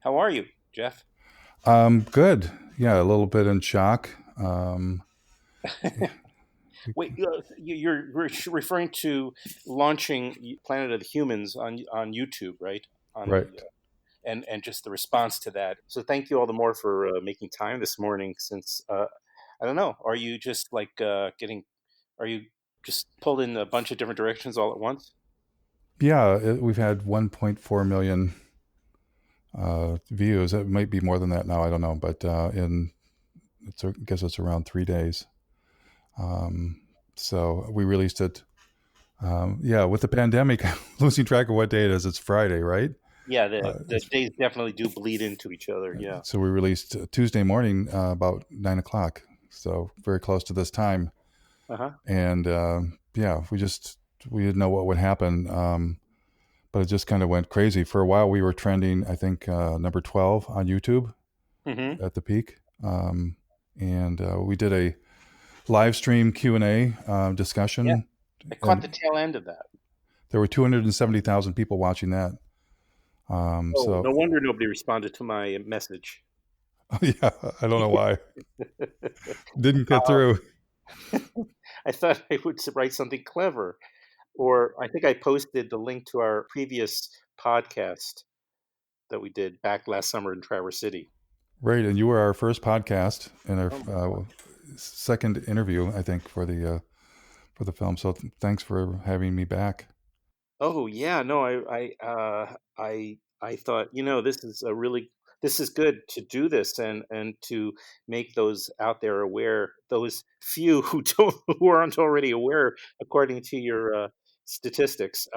How are you, Jeff? Good. Yeah, a little bit in shock. Wait, you're referring to launching Planet of the Humans on YouTube, right? On the Right. and just the response to that. So thank you all the more for making time this morning. Since I don't know, are you just like getting? Are you just pulled in a bunch of different directions all at once? Yeah, we've had 1.4 million views. It might be more than that now. I don't know, but I guess it's around 3 days. Um, so we released it. Yeah, with the pandemic, losing track of what day it is. It's Friday, right? Yeah, the It's days definitely do bleed into each other. Yeah. so we released Tuesday morning about 9 o'clock. So very close to this time, Uh huh. and yeah, we didn't know what would happen. But it just kind of went crazy. For a while, we were trending, I think, number 12 on YouTube Mm-hmm. at the peak. And we did a live stream Q&A Yeah, discussion, I caught the and tail end of that. there were 270,000 people watching that. Oh, So, no wonder nobody responded to my message. yeah, I don't know why. Didn't get Uh, through. I thought I would write something clever, or I think I posted the link to our previous podcast that we did back last summer in Traverse City. Right, and you were our first podcast and our Oh my God. second interview, I think, for the film. So thanks for having me back. Oh yeah, no, I thought, this is good to do this and to make those out there aware, those few who don't who aren't already aware according to your statistics.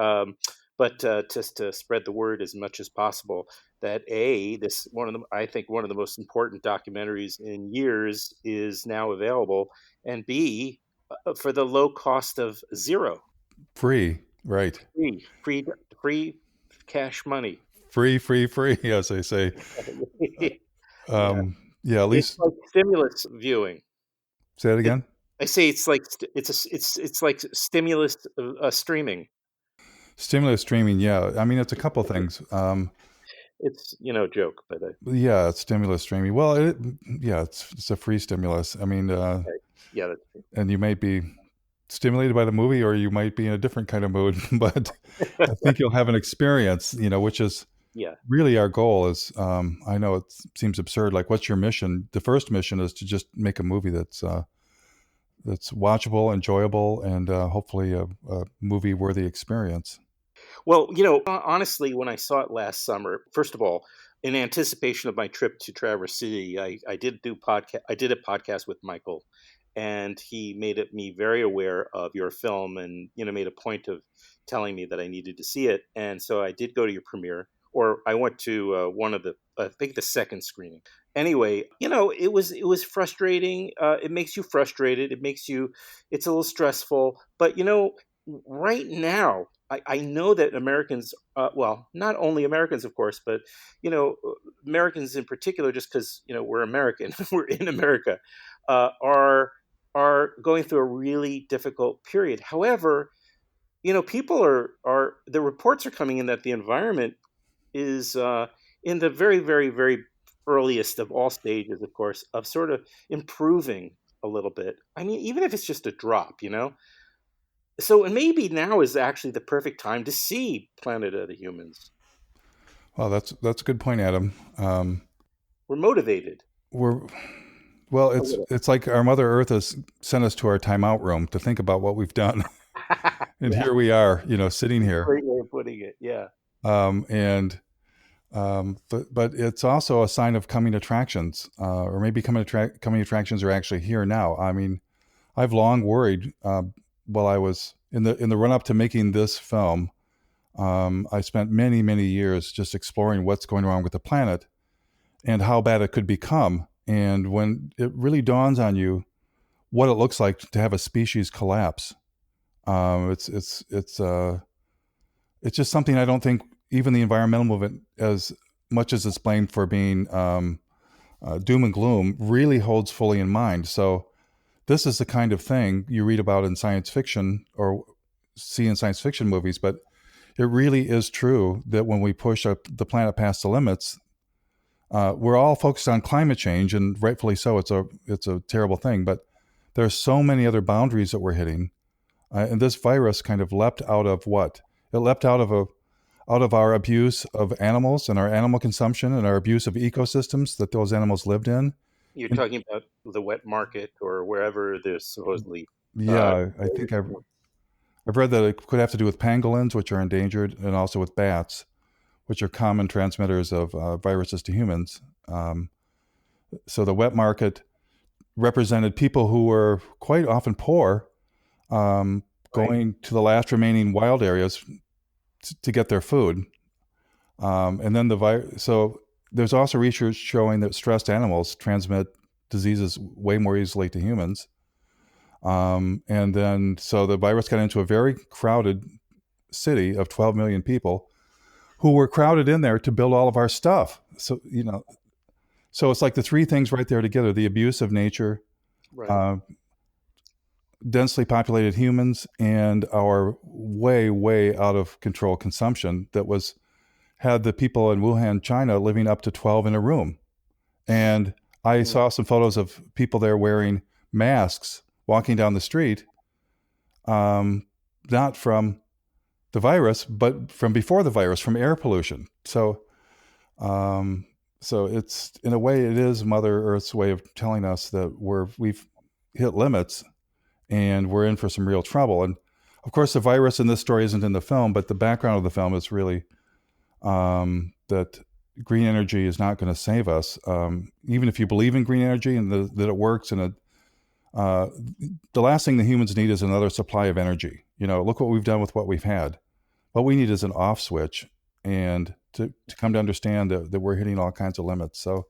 But just to spread the word as much as possible that this one of the I think one of the most important documentaries in years is now available, and B, for the low cost of zero. Free, right. Free, free cash money. Free, as they say. Yeah, Yeah, at it's least like stimulus viewing. say it It, again. I say it's like it's like stimulus streaming. Stimulus streaming. Yeah, I mean it's a couple things. It's joke, but Yeah, it's stimulus streaming. Well, yeah, it's a free stimulus. I mean, okay. Yeah, that's true. and you might be stimulated by the movie, or you might be in a different kind of mood. But I think you'll have an experience. Which is Yeah. really our goal. Is I know it seems absurd. Like, what's your mission? The first mission is to just make a movie that's watchable, enjoyable, and hopefully a movie worthy experience. Well, honestly, when I saw it last summer, first of all, in anticipation of my trip to Traverse City, I did a podcast with Michael, and he me very aware of your film, and made a point of telling me that I needed to see it, and so I did go to your premiere, or I went to one of the I think the second screening. Anyway, it was frustrating. It makes you frustrated. It's a little stressful, but right now I know that Americans, well, not only Americans, of course, but you know, Americans in particular, just because we're American, we're in America, are going through a really difficult period. However, people are the reports are coming in that the environment is in the very, very, very earliest of all stages, of course, of sort of improving a little bit. I mean, even if it's just a drop. So and maybe now is actually the perfect time to see Planet of the Humans. Well, that's a good point, Adam. We're motivated We're Well, a it's little. it's like our Mother Earth has sent us to our timeout room to think about what we've done, and Yeah, here we are, sitting here. great way of putting it. Yeah. And but it's also a sign of coming attractions, or maybe coming attractions are actually here now. I mean, I've long worried. While I was in the run up to making this film, I spent many years just exploring what's going wrong with the planet and how bad it could become. And when it really dawns on you what it looks like to have a species collapse, it's just something I don't think even the environmental movement, as much as it's blamed for being doom and gloom, really holds fully in mind. So this is the kind of thing you read about in science fiction or see in science fiction movies, but it really is true that when we push the planet past the limits, we're all focused on climate change, and rightfully so. It's a terrible thing, but there's so many other boundaries that we're hitting, and this virus kind of leapt out of what? It leapt out of our abuse of animals and our animal consumption and our abuse of ecosystems that those animals lived in. You're And talking about the wet market or wherever there's supposedly. Uh, yeah, I think I've read that it could have to do with pangolins, which are endangered, and also with bats, which are common transmitters of viruses to humans. So the wet market represented people who were quite often poor, right. going to the last remaining wild areas to get their food. And then so there's also research showing that stressed animals transmit diseases way more easily to humans. And then so the virus got into a very crowded city of 12 million people who were crowded in there to build all of our stuff. So, so it's like the three things right there together: the abuse of nature, Right. uh, densely populated humans, and our way out of control consumption that had the people in Wuhan, China living up to 12 in a room. And I Mm. saw some photos of people there wearing masks walking down the street, not from the virus, but from before the virus, from air pollution. Um, so it's, in a way, it is Mother Earth's way of telling us that we've hit limits and we're in for some real trouble. And of course, the virus in this story isn't in the film, but the background of the film is really that green energy is not going to save us. Even if you believe in green energy and that it works, and the last thing the humans need is another supply of energy. Look what we've done with what we've had. What we need is an off switch, and to come to understand that we're hitting all kinds of limits. So,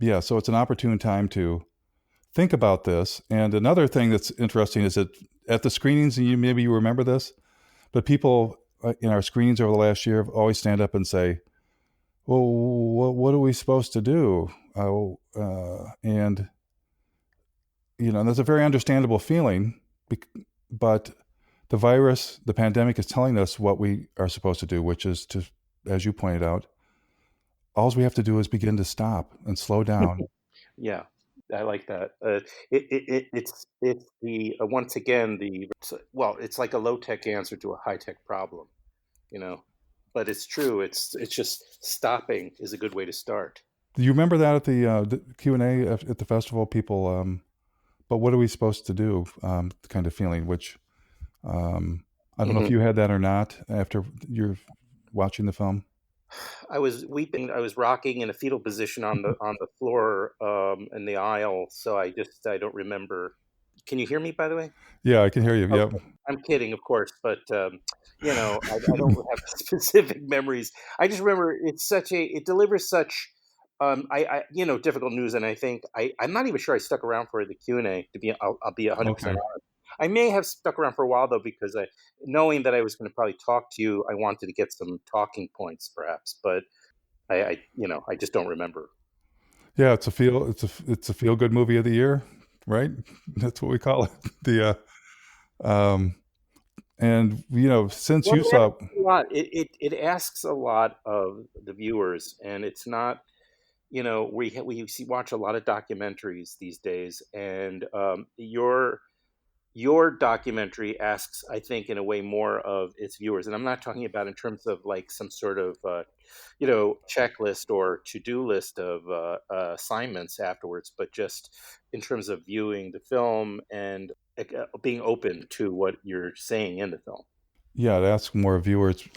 yeah, so it's an opportune time to think about this. And another thing that's interesting is that at the screenings, and maybe you remember this, but people in our screenings over the last year always stand up and say, well, what are we supposed to do? And, and that's a very understandable feeling, but the pandemic is telling us what we are supposed to do, which is to, as you pointed out, all we have to do is begin to stop and slow down. Yeah, I like that. It's the once again well, it's like a low tech answer to a high tech problem, you know. But it's true. It's just stopping is a good way to start. Do you remember that at the Q&A at the festival? People, but what are we supposed to do? Kind of feeling, which I don't know if Hmm. you had that or not after you're watching the film. I was weeping. I was rocking in a fetal position on the floor in the aisle. So I don't remember. Can you hear me, by the way? Yeah, I can hear you. Yep. Okay. I'm kidding, of course, but I don't have specific memories. I just remember it delivers such difficult news, and I think I'm not even sure I stuck around for the Q&A. I'll be 100% Okay. honest. I may have stuck around for a while though, because knowing that I was going to probably talk to you, I wanted to get some talking points, perhaps, but I just don't remember. Yeah, it's a feel good movie of the year, right? That's what we call it. The um and since Well, you it saw, asks a lot. It asks a lot of the viewers, and it's not. Watch a lot of documentaries these days, and your documentary asks, I think, in a way more of its viewers, and I'm not talking about in terms of like some sort of checklist or to-do list of assignments afterwards, but just in terms of viewing the film and being open to what you're saying in the film. yeah, to ask more viewers,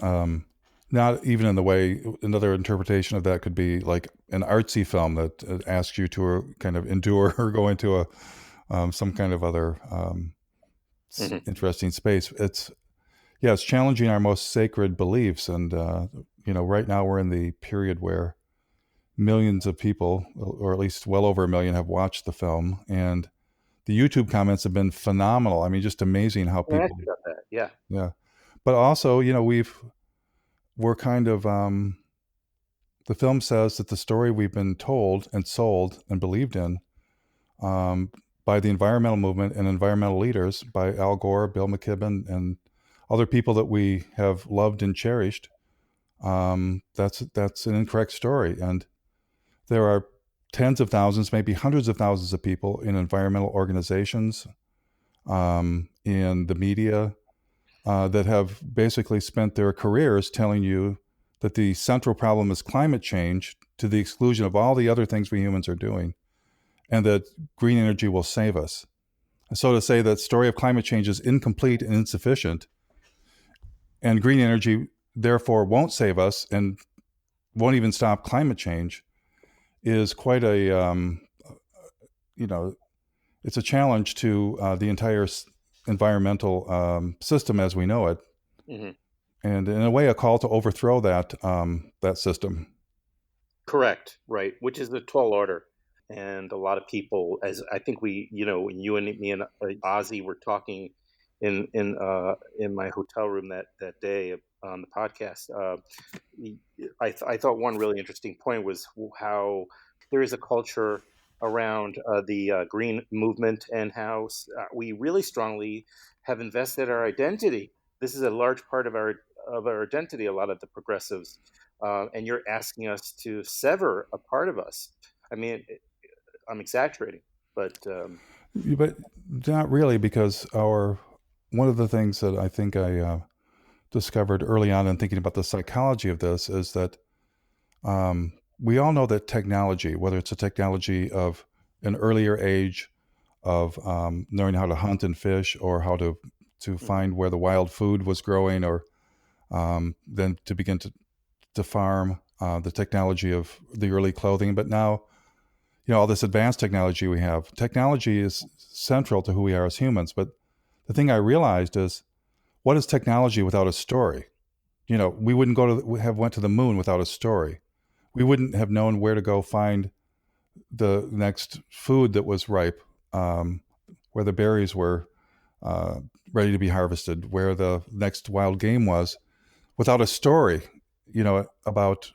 not even in the way, another interpretation of that could be like an artsy film that asks you to kind of endure or go into some kind of other Hmm. interesting space. It's challenging our most sacred beliefs, and right now we're in the period where millions of people, or at least well over a million, have watched the film, and the YouTube comments have been phenomenal. I mean, just amazing how Can I ask people, you about that? Yeah. yeah. But also, we're kind of the film says that the story we've been told and sold and believed in, um, by the environmental movement and environmental leaders, by Al Gore, Bill McKibben, and other people that we have loved and cherished, That's an incorrect story. And there are tens of thousands, maybe hundreds of thousands of people in environmental organizations, in the media, that have basically spent their careers telling you that the central problem is climate change to the exclusion of all the other things we humans are doing, and that green energy will save us. So to say that the story of climate change is incomplete and insufficient, and green energy therefore won't save us and won't even stop climate change, is quite a it's a challenge to the entire environmental system as we know it, Hmm. and in a way, a call to overthrow that system. Correct, right? Which is the tall order. And a lot of people, as I think when you and me and Ozzy were talking in my hotel room that day on the podcast, I thought one really interesting point was how there is a culture around the green movement, and how we really strongly have invested our identity. This is a large part of our identity. A lot of the progressives, and you're asking us to sever a part of us. I mean, I'm exaggerating, but But not really, because our one of the things that I think I discovered early on in thinking about the psychology of this is that we all know that technology, whether it's a technology of an earlier age of knowing how to hunt and fish, or how to mhm, find where the wild food was growing, or then to begin to farm, the technology of the early clothing. But now, all this advanced technology we have, technology is central to who we are as humans. But the thing I realized is, what is technology without a story? We wouldn't have went to the moon without a story. We wouldn't have known where to go find the next food that was ripe, where the berries were ready to be harvested, where the next wild game was, without a story, about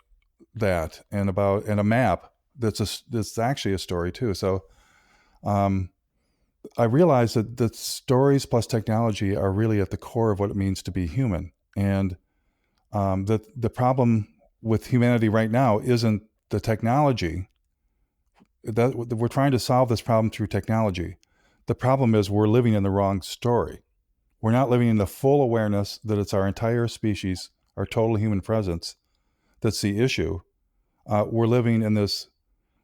that, and a map that's actually a story too. So um, I realized that stories plus technology are really at the core of what it means to be human, and that the problem with humanity right now isn't the technology. That we're trying to solve this problem through technology. The problem is we're living in the wrong story. We're not living in the full awareness that it's our entire species, our total human presence, that's the issue. We're living in this,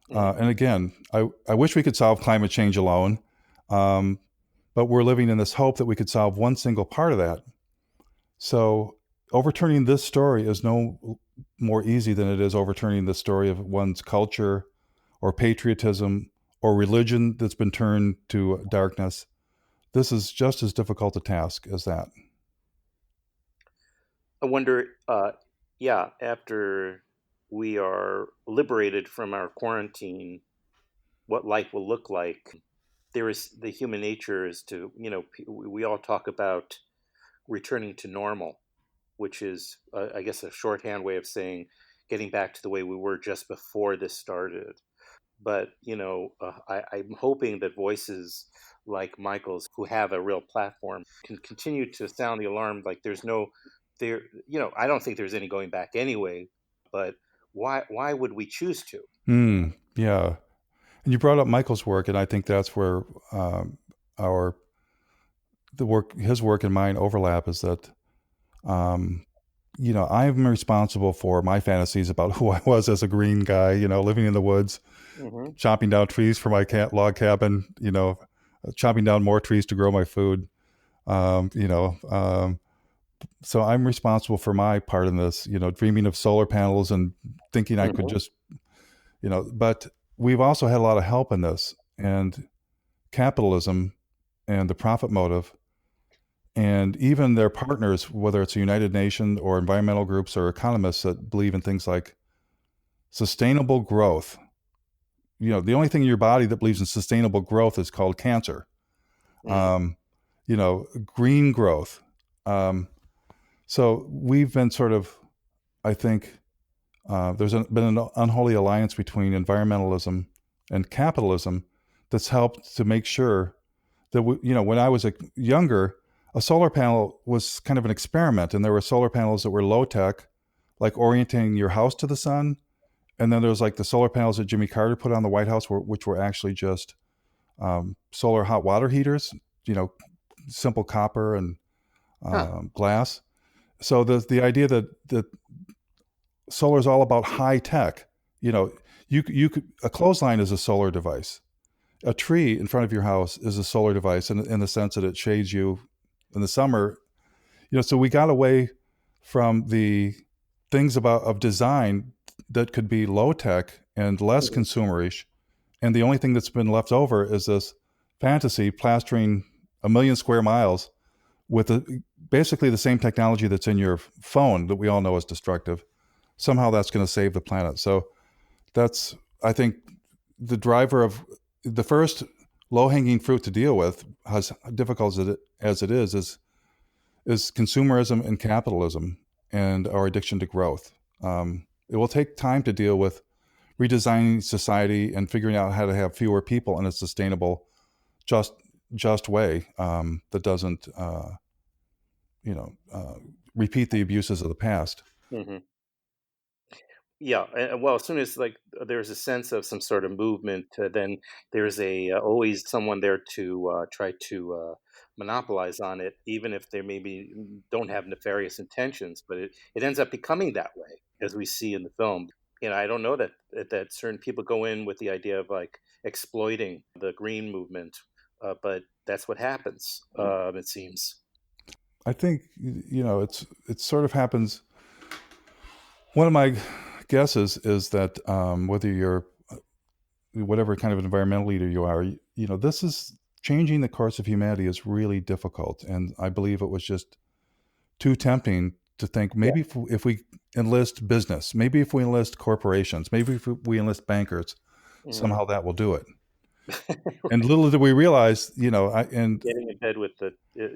mhm. and again, I wish we could solve climate change alone, um, but we're living in this hope that we could solve one single part of that. So overturning this story is no more easy than it is overturning the story of one's culture or patriotism or religion that's been turned to darkness. This is just as difficult a task as that. I wonder, yeah, after we are liberated from our quarantine, what life will look like. There is the human nature is to, we all talk about returning to normal, which is, I guess, a shorthand way of saying getting back to the way we were just before this started. But, I'm hoping that voices like Michael's, who have a real platform, can continue to sound the alarm. Like there, I don't think there's any going back anyway, but why would we choose to? Yeah. And you brought up Michael's work, and I think that's where our his work and mine overlap. Is that um, I'm responsible for my fantasies about who I was as a green guy, living in the woods, Hmm. chopping down trees for my log cabin, chopping down more trees to grow my food. Um, you know, um, so I'm responsible for my part in this, dreaming of solar panels and thinking I could Hmm. just, but we've also had a lot of help in this, and capitalism and the profit motive, and even their partners, whether it's the United Nations or environmental groups or economists that believe in things like sustainable growth. The only thing in your body that believes in sustainable growth is called cancer. Mm. Um, green growth. Um, so we've been sort of, I think, been an unholy alliance between environmentalism and capitalism that's helped to make sure that when I was younger, a solar panel was kind of an experiment, and there were solar panels that were low tech, like orienting your house to the sun. And then there's like the solar panels that Jimmy Carter put on the White House, which were actually just solar hot water heaters, you know, simple copper and Huh. glass. So the idea that solar is all about high tech. You know, you could, a clothesline is a solar device. A tree in front of your house is a solar device in the sense that it shades you in the summer. You know, so we got away from the things about of design that could be low tech and less Mhm. consumerish, and the only thing that's been left over is this fantasy plastering a million square miles with basically the same technology that's in your phone that we all know is destructive. Somehow that's going to save the planet. So that's, I think, the driver of the first low-hanging fruit to deal with, as difficult as it is consumerism and capitalism and our addiction to growth. It will take time to deal with redesigning society and figuring out how to have fewer people in a sustainable, just just way that doesn't you know repeat the abuses of the past. Mhm. Yeah, well, as soon as like there's a sense of some sort of movement, then there's a always someone there to try to monopolize on it, even if they maybe don't have nefarious intentions. But it ends up becoming that way, as we see in the film. You know, I don't know that certain people go in with the idea of like exploiting the green movement, but that's what happens. It seems. I think it sort of happens. One of my guesses is that whether you're whatever kind of environmental leader you are, this is changing the course of humanity is really difficult, and I believe it was just too tempting to think Yeah. maybe if we enlist business, maybe if we enlist corporations, maybe if we enlist bankers, Hmm. somehow that will do it. And little did we realize, and Getting in bed with the yeah,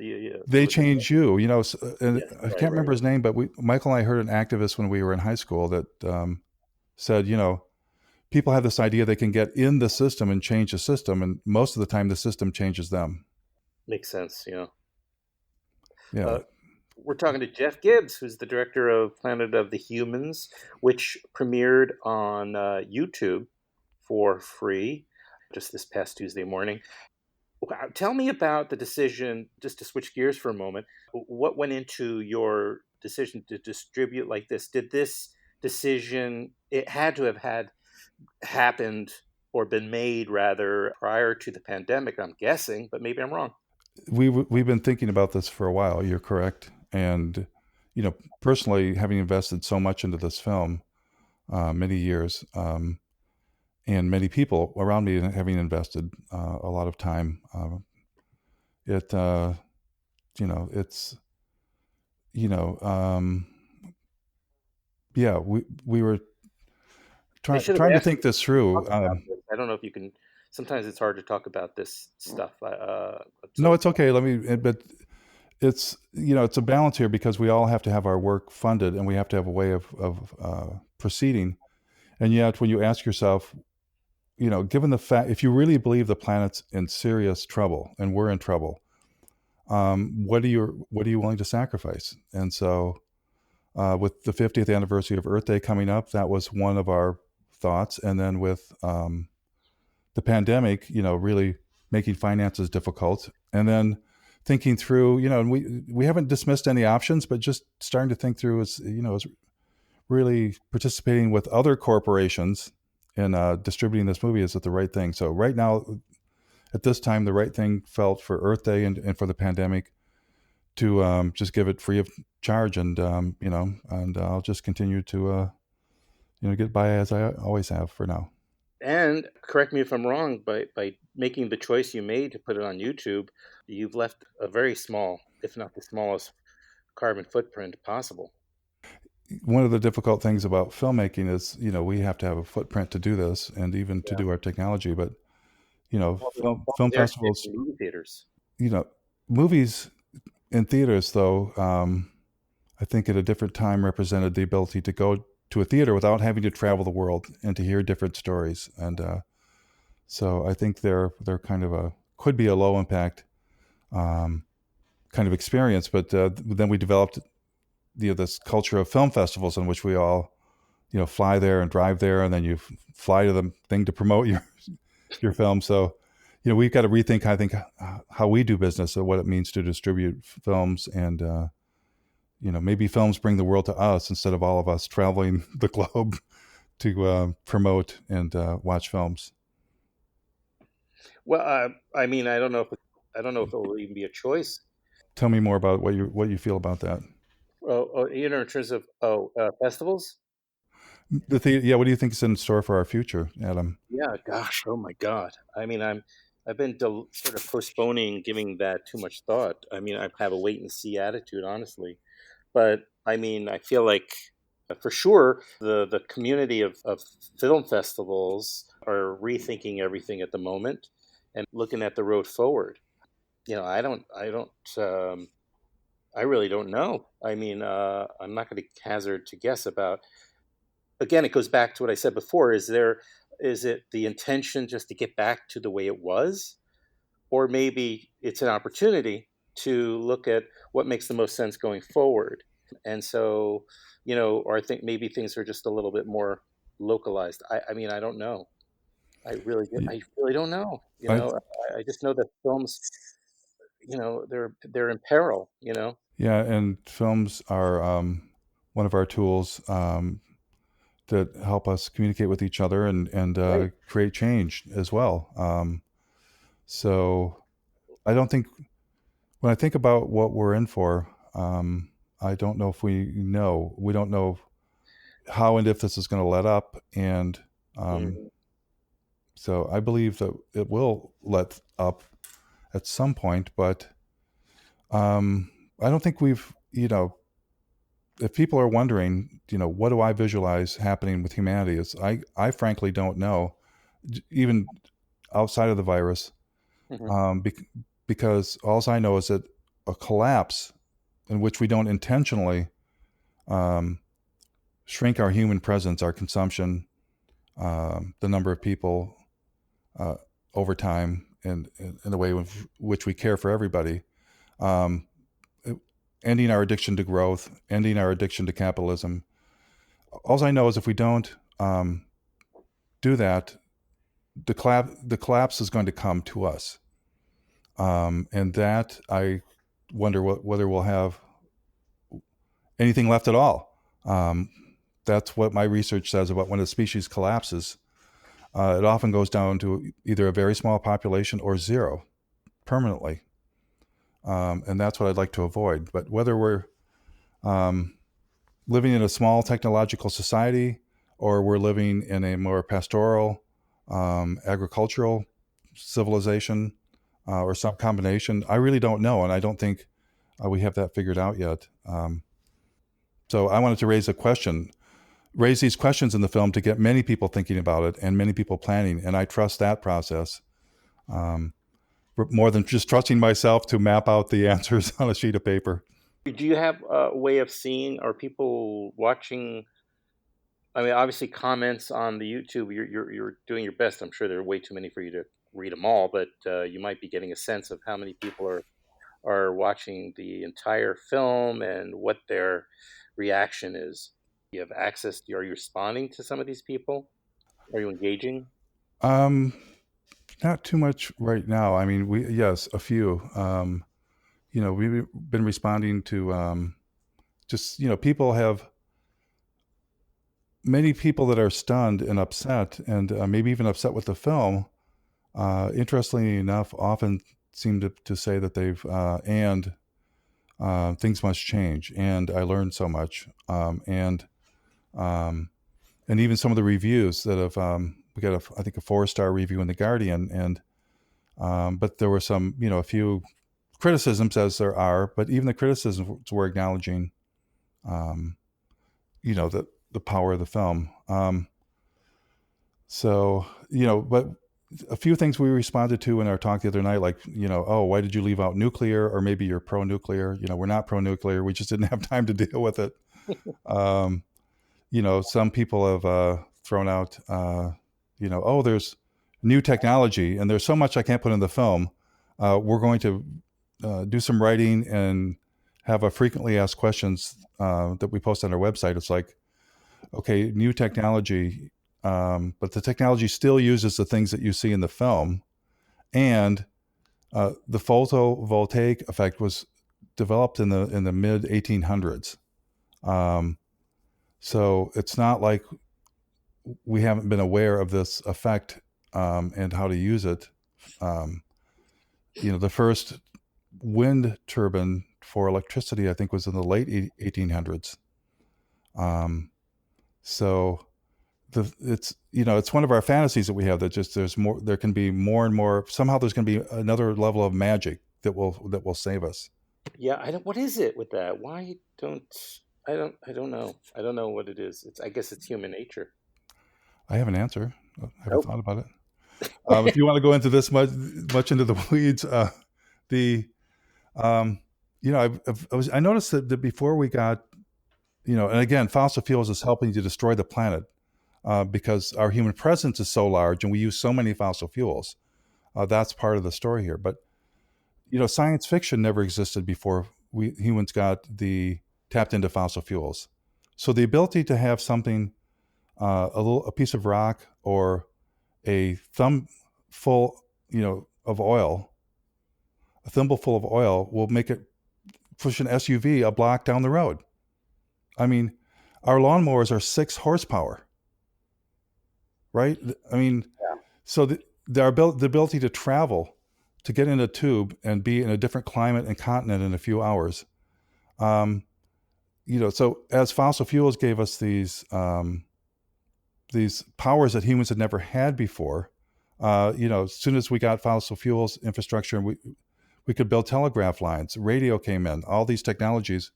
they with the change you. And yes, I right, can't remember right. his name, but Michael and I heard an activist when we were in high school that said, people have this idea they can get in the system and change the system, and most of the time the system changes them. Makes sense, you know. Yeah. Uh, we're talking to Jeff Gibbs, who's the director of Planet of the Humans, which premiered on YouTube for free just this past Tuesday morning. Wow, tell me about the decision, just to switch gears for a moment. What went into your decision to distribute like this? Did this decision, it had to have had happened or been made rather prior to the pandemic, I'm guessing, but maybe I'm wrong. We've been thinking about this for a while. You're correct, and personally, having invested so much into this film, many years, and many people around me having invested a lot of time, it it's you know yeah, we were I trying should have trying to asked you think to this through. talk about this. I don't know if you can. Sometimes it's hard to talk about this stuff. No, So it's okay. But it's it's a balance here because we all have to have our work funded and we have to have a way of proceeding. And yet, when you ask yourself, given the fact, if you really believe the planet's in serious trouble and we're in trouble, what are you willing to sacrifice? And so, with the 50th anniversary of Earth Day coming up, that was one of our thoughts. And then with the pandemic, really making finances difficult, and then thinking through, and we haven't dismissed any options, but just starting to think through is really participating with other corporations in distributing this movie, is it the right thing? So right now, at this time, the right thing felt for Earth Day and for the pandemic to just give it free of charge, and and I'll just continue to get by as I always have for now. and correct me if I'm wrong, by making the choice you made to put it on YouTube, you've left a very small, if not the smallest, carbon footprint possible. One of the difficult things about filmmaking is, we have to have a footprint to do this and even to Yeah. do our technology. But, Well, then film they're festivals, in movie theaters. you know, movies in theaters, though, I think at a different time represented the ability to go to a theater without having to travel the world and to hear different stories. And so I think they're kind of could be a low impact um, kind of experience. But then we developed this culture of film festivals in which we all, fly there and drive there, and then you fly to the thing to promote your film. So, we've got to rethink, I think, how we do business and what it means to distribute films, and maybe films bring the world to us instead of all of us traveling the globe to promote and watch films. Well, I mean, I don't know if it will even be a choice. Tell me more about what you feel about that. In terms of festivals. Yeah, what do you think is in store for our future, Adam? Yeah, gosh, oh my God. I mean, I've been sort of postponing giving that too much thought. I mean, I have a wait and see attitude, honestly. But I mean, I feel like for sure the community of film festivals are rethinking everything at the moment and looking at the road forward. Um, I really don't know. I mean, I'm not going to hazard to guess about. Again, it goes back to what I said before. Is it the intention just to get back to the way it was, or maybe it's an opportunity to look at what makes the most sense going forward? And so, or I think maybe things are just a little bit more localized. I mean, I don't know. I really don't know. I, I just know that films, they're in peril. yeah, and films are one of our tools that help us communicate with each other and Right. create change as well. So I don't think when I think about what we're in for, I don't know if we don't know how and if this is going to let up, and um, Mm. so I believe that it will let up at some point, but um, I don't think we've, if people are wondering, what do I visualize happening with humanity? I frankly don't know, even outside of the virus, Hmm. um, bec- because all I know is that a collapse in which we don't intentionally um, shrink our human presence, our consumption, the number of people uh, over time, and in the way in which we care for everybody, um, ending our addiction to growth, ending our addiction to capitalism. All I know is if we don't do that, the collapse is going to come to us, and that I wonder whether we'll have anything left at all. Um, that's what my research says about when a species collapses. It often goes down to either a very small population or zero permanently, and that's what I'd like to avoid. But whether we're um, living in a small technological society or we're living in a more pastoral, agricultural civilization, or some combination, I really don't know, and I don't think we have that figured out yet. So I wanted to raise these questions in the film to get many people thinking about it and many people planning, and I trust that process um, more than just trusting myself to map out the answers on a sheet of paper. Do you have a way of seeing? Are people watching? I mean, obviously, comments on the YouTube. You're doing your best. I'm sure there are way too many for you to read them all, but you might be getting a sense of how many people are watching the entire film and what their reaction is. You have access. Are you responding to some of these people? Are you engaging? Um, Not too much right now. I mean, yes, a few. We've been responding to just people have many people that are stunned and upset, and maybe even upset with the film. Interestingly enough, often seem to say that they've and things must change, and I learned so much, um, and even some of the reviews that have we got I think a 4-star review in the Guardian, and but there were some a few criticisms as there are, but even the criticisms were acknowledging um, the power of the film. But a few things we responded to in our talk the other night, like, oh, why did you leave out nuclear? Or maybe you're pro-nuclear. We're not pro-nuclear. We just didn't have time to deal with it. Um, some people have thrown out, oh, there's new technology and there's so much I can't put in the film. We're going to do some writing and have a frequently asked questions that we post on our website. It's like, okay, new technology, but the technology still uses the things that you see in the film. And the photovoltaic effect was developed in the mid 1800s. So it's not like we haven't been aware of this effect and how to use it. Um, the first wind turbine for electricity, I think, was in the late 1800s. Um, so it's one of our fantasies that we have, that just there can be more and more, somehow there's going to be another level of magic that will save us. Yeah, I don't. What is it with that? Why don't I don't know. I don't know what it is. It's I guess it's human nature. I have an answer. I haven't Nope. thought about it. If you want to go into this much into the weeds, the um, I noticed that before we got, and again, fossil fuels is helping to destroy the planet because our human presence is so large and we use so many fossil fuels. That's part of the story here. But science fiction never existed before we humans tapped into fossil fuels. So the ability to have something, a piece of rock or a thumb full, of oil, a thimble full of oil will make it push an SUV a block down the road. I mean, our lawnmowers are 6 horsepower, right? I mean, Yeah. so the ability to travel, to get in a tube and be in a different climate and continent in a few hours. So as fossil fuels gave us these powers that humans had never had before, as soon as we got fossil fuels infrastructure, and we could build telegraph lines, radio came in. All these technologies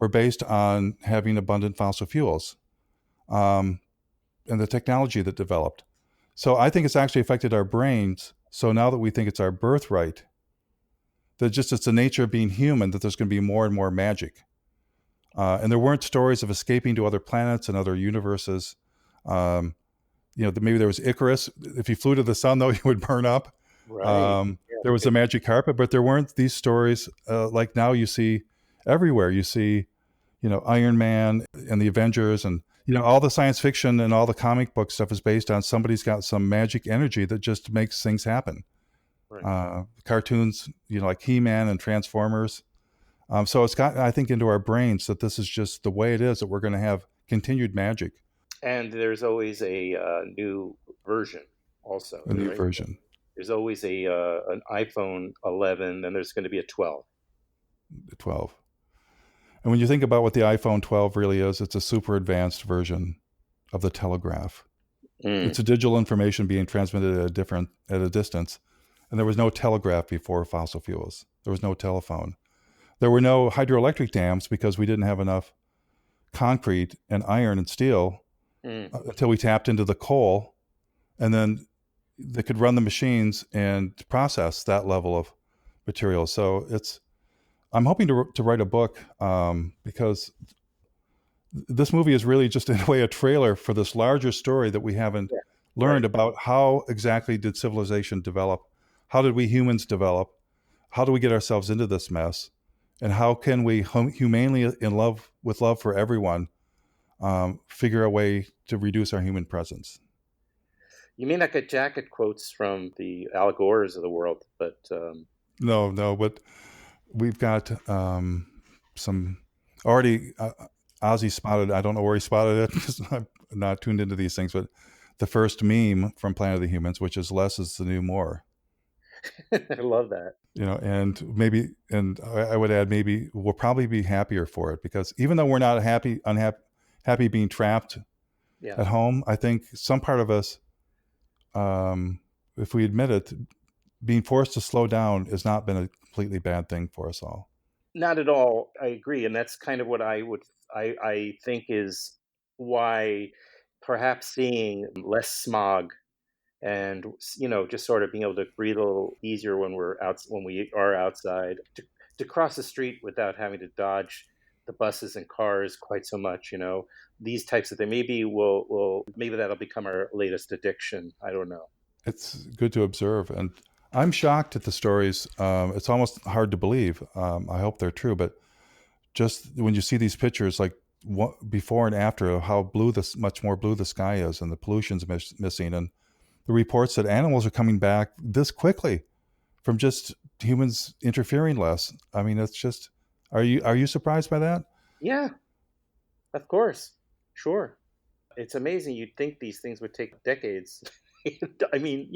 were based on having abundant fossil fuels, and the technology that developed. So I think it's actually affected our brains. So now that we think it's our birthright, that just it's the nature of being human, that there's going to be more and more magic. And there weren't stories of escaping to other planets and other universes. Maybe there was Icarus. If you flew to the sun, though, you would burn up. Right. There was Yeah. a magic carpet, but there weren't these stories like now you see everywhere. You see, Iron Man and the Avengers, and all the science fiction and all the comic book stuff is based on somebody's got some magic energy that just makes things happen. Right. Cartoons, like He-Man and Transformers. So it's gotten, I think, into our brains that this is just the way it is, that we're going to have continued magic. And there's always a new version, also, A new right? version. There's always a an iPhone 11, then there's going to be a 12. 12. And when you think about what the iPhone 12 really is, it's a super advanced version of the telegraph. Mm. It's a digital information being transmitted at a distance. And there was no telegraph before fossil fuels. There was no telephone. There were no hydroelectric dams because we didn't have enough concrete and iron and steel Mm. until we tapped into the coal. And then they could run the machines and process that level of material. So I'm hoping to write a book because this movie is really just in a way a trailer for this larger story that we haven't Yeah. learned Right. about. How exactly did civilization develop? How did we humans develop? How do we get ourselves into this mess? And how can we humanely, with love for everyone, figure a way to reduce our human presence? You may not get jacket quotes from the Al Gores of the world, but No, no, but we've got some already. Ozzy spotted. I don't know where he spotted it because I'm not tuned into these things. But the first meme from Planet of the Humans, which is "less is the new more," I love that. and I would add, maybe we'll probably be happier for it, because even though we're not happy being trapped Yeah. at home, I think some part of us, if we admit it, being forced to slow down has not been a completely bad thing for us all. Not at all. I agree, and that's kind of what I think is why perhaps seeing less smog and just sort of being able to breathe a little easier when we are outside, to cross the street without having to dodge the buses and cars quite so much. These types of things. Maybe that'll become our latest addiction. I don't know. It's good to observe, and I'm shocked at the stories. It's almost hard to believe. I hope they're true, but just when you see these pictures, like before and after, of how much more blue the sky is, and the pollution's missing, and the reports that animals are coming back this quickly from just humans interfering less. I mean, it's just, are you surprised by that? Yeah, of course. Sure. It's amazing. You'd think these things would take decades. I mean,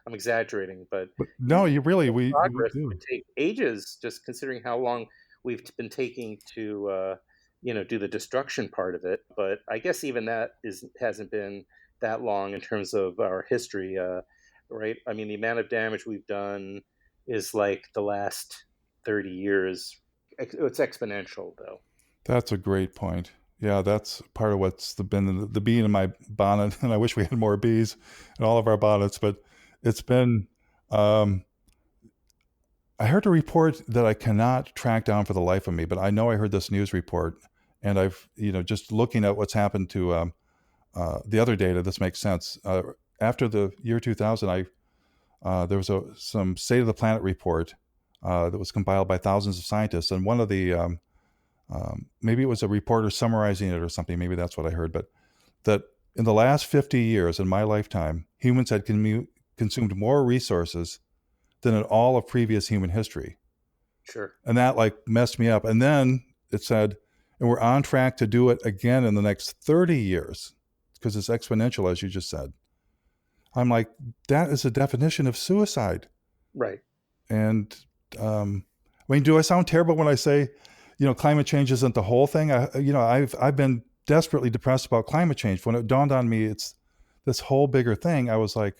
I'm exaggerating, but But no, these you really, we progress would do. take ages, just considering how long we've been taking to, do the destruction part of it. But I guess even that hasn't been that long in terms of our history, right? I mean, the amount of damage we've done is like the last 30 years. It's exponential, though. That's a great point. Yeah, that's part of what's been the bee in my bonnet, and I wish we had more bees in all of our bonnets. But it's been. Um, I heard a report that I cannot track down for the life of me, but I know I heard this news report, and I've just looking at what's happened to the other data. This makes sense. After the year 2000, there was some state of the planet report that was compiled by thousands of scientists, and one of the maybe it was a reporter summarizing it or something. Maybe that's what I heard. But that in the last 50 years, in my lifetime, humans had consumed more resources than in all of previous human history. Sure. And that like messed me up. And then it said, and we're on track to do it again in the next 30 years because it's exponential, as you just said. I'm like, that is a definition of suicide. Right. And I mean, do I sound terrible when I say, climate change isn't the whole thing? I've been desperately depressed about climate change. When it dawned on me, it's this whole bigger thing. I was like,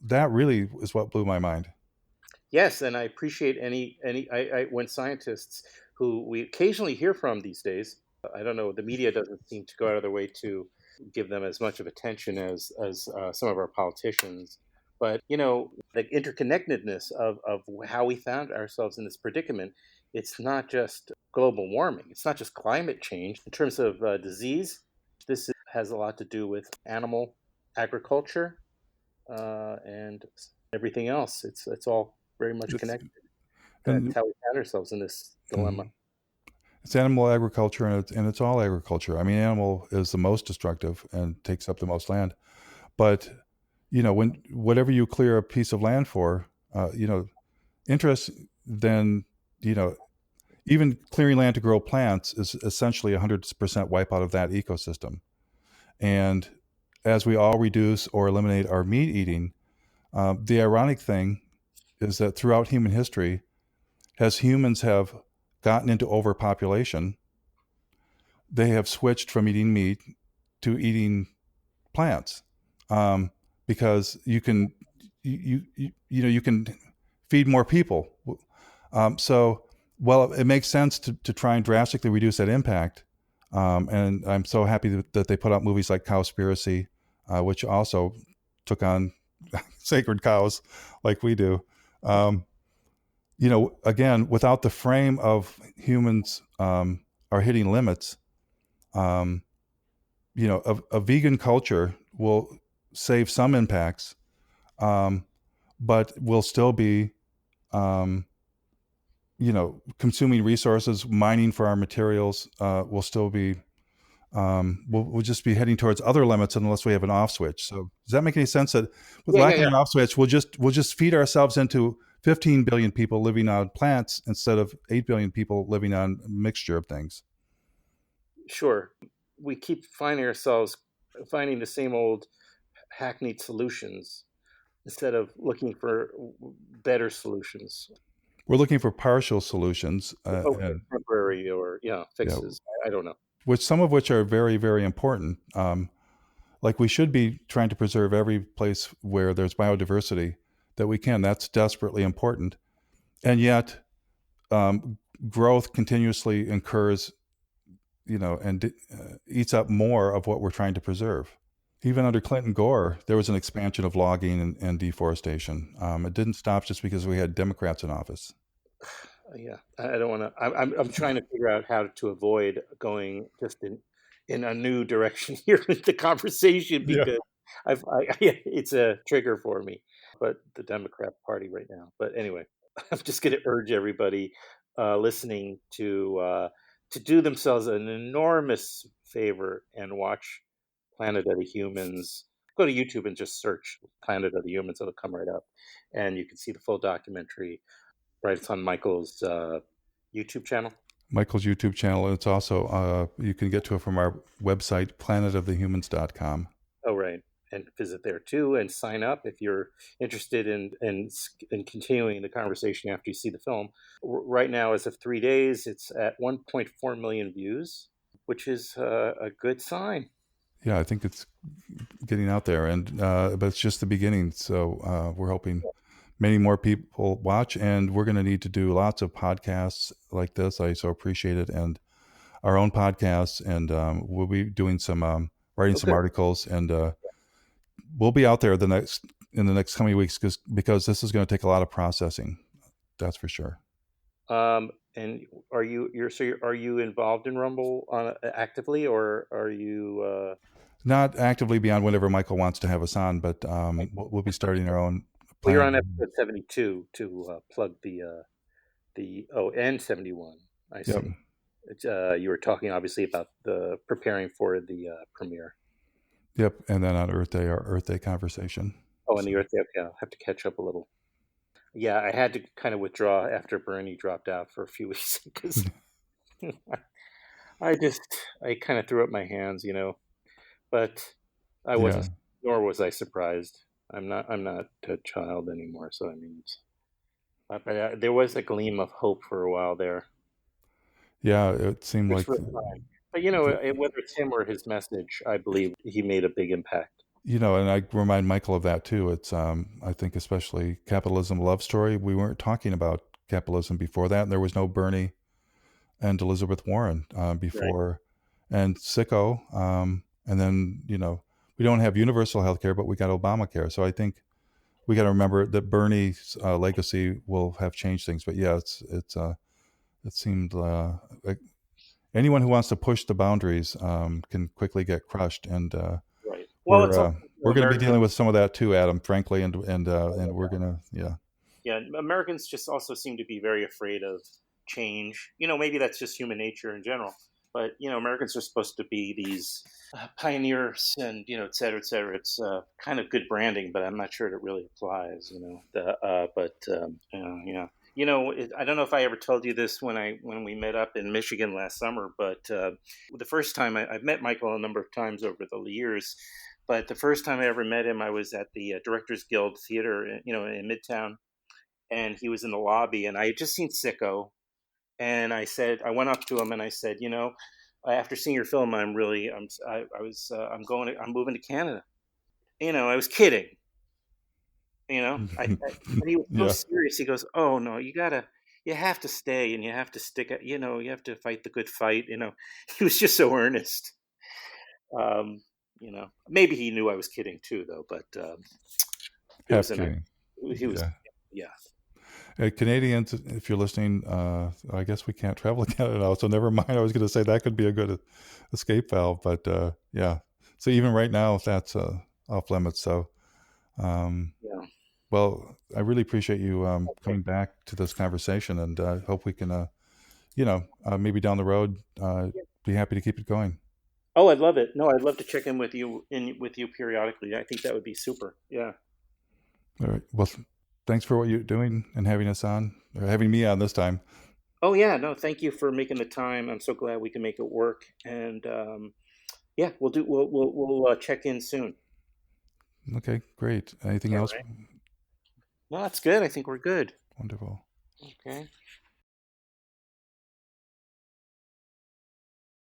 that really is what blew my mind. Yes, and I appreciate when scientists who we occasionally hear from these days. I don't know. The media doesn't seem to go out of their way to give them as much of attention as some of our politicians. But the interconnectedness of how we found ourselves in this predicament. It's not just global warming. It's not just climate change. In terms of disease, has a lot to do with animal agriculture and everything else. It's all very much It's, connected. That's and how we found ourselves in this dilemma. mhm. It's animal agriculture, and it's all agriculture. I mean, animal is the most destructive and takes up the most land. But when whatever you clear a piece of land for, interest, then you know even clearing land to grow plants is essentially 100% wipeout of that ecosystem. And as we all reduce or eliminate our meat eating, the ironic thing is that throughout human history, as humans have gotten into overpopulation, they have switched from eating meat to eating plants, because you can feed more people. So, well, it makes sense to try and drastically reduce that impact. And I'm so happy that they put out movies like Cowspiracy, which also took on sacred cows like we do. Again, without the frame of humans are hitting limits, um, a vegan culture will save some impacts, but will still be, um, consuming resources, mining for our materials, will still be, we'll just be heading towards other limits unless we have an off switch. So does that make any sense? That with Yeah, yeah, lacking yeah. an off switch, we'll just feed ourselves into 15 billion people living on plants instead of 8 billion people living on a mixture of things. Sure. We keep finding ourselves finding the same old hackneyed solutions instead of looking for better solutions. We're looking for partial solutions, Okay, and temporary or yeah, fixes. I don't know. which some of which are very, very important. Like we should be trying to preserve every place where there's biodiversity that we can. That's desperately important. And yet, growth continuously incurs, and eats up more of what we're trying to preserve. Even under Clinton Gore, there was an expansion of logging and deforestation. It didn't stop just because we had Democrats in office. Yeah, I don't want to. I'm trying to figure out how to avoid going just in a new direction here with the conversation Yeah. because yeah, it's a trigger for me. But the Democrat Party right now. But anyway, I'm just going to urge everybody. listening to do themselves an enormous favor and watch Planet of the Humans. Go to YouTube and just search Planet of the Humans; it'll come right up, and you can see the full documentary. Right, it's on Michael's YouTube channel. Michael's YouTube channel. It's also, you can get to it from our website, planetofthehumans.com. Oh, right, and visit there too, and sign up if you're interested in continuing the conversation after you see the film. Right now, as of 3 days, it's at 1.4 million views, which is a good sign. Yeah, I think it's getting out there, and but it's just the beginning. So we're hoping many more people watch, and we're going to need to do lots of podcasts like this. I so appreciate it, and our own podcasts, and we'll be doing some writing some Okay. articles, and we'll be out there in the next coming weeks because this is going to take a lot of processing. That's for sure. And are you involved in Rumble actively, or are you? Not actively beyond whenever Michael wants to have us on, but we'll be starting our own Well, you're on plan. episode 72 to plug the and 71. I Yep. see. You were talking obviously about the preparing for the premiere. Yep. And then on Earth Day, our Earth Day conversation. Oh, and So, the Earth Day. Okay, I'll have to catch up a little. Yeah, I had to kind of withdraw after Bernie dropped out for a few weeks because I just I kind of threw up my hands, But I yeah. wasn't, nor was I surprised. I'm not a child anymore, so I mean, there was a gleam of hope for a while there, Yeah. It seemed just like, for a time. But whether it's him or his message, I believe he made a big impact. and I remind Michael of that too. It's, I think, especially Capitalism Love Story. We weren't talking about capitalism before that. And there was no Bernie and Elizabeth Warren Right, before, and Sicko. And then, we don't have universal health care, but we got Obamacare. So I think we got to remember that Bernie's legacy will have changed things. But yeah, it seemed like anyone who wants to push the boundaries can quickly get crushed, and right. Well, we're it's also we're going to be American. dealing with some of that too, Adam. Frankly, and Oh, we're gonna, yeah, yeah, Americans just also seem to be very afraid of change. Maybe that's just human nature in general. But Americans are supposed to be these pioneers, and et cetera, et cetera. It's kind of good branding, but I'm not sure it really applies. I don't know if I ever told you this when we met up in Michigan last summer, but the first time I've met Michael a number of times over the years. But the first time I ever met him, I was at the Directors Guild Theater, in Midtown, and he was in the lobby, and I had just seen Sicko, and I went up to him and I said, after seeing your film, I'm moving to Canada. I was kidding. And he was so yeah, serious. He goes, "Oh no, you have to stay, and you have to stick it. You have to fight the good fight." He was just so earnest. Maybe he knew I was kidding too, though. But it was half a nice. kidding, He was, yeah. yeah, Canadians, if you're listening, I guess we can't travel to Canada now, so never mind. I was going to say that could be a good escape valve, but yeah. So even right now, that's off limits. So, um, yeah. well, I really appreciate you Okay. coming back to this conversation, and hope we can, maybe down the road, be happy to keep it going. Oh, I'd love it. No, I'd love to check in with you periodically. I think that would be super. Yeah. All right. Well, thanks for what you're doing and having us on, or having me on this time. Oh yeah. No, thank you for making the time. I'm so glad we can make it work. And yeah, we'll check in soon. Okay, great. Anything All else? right. No, that's good. I think we're good. Wonderful. Okay.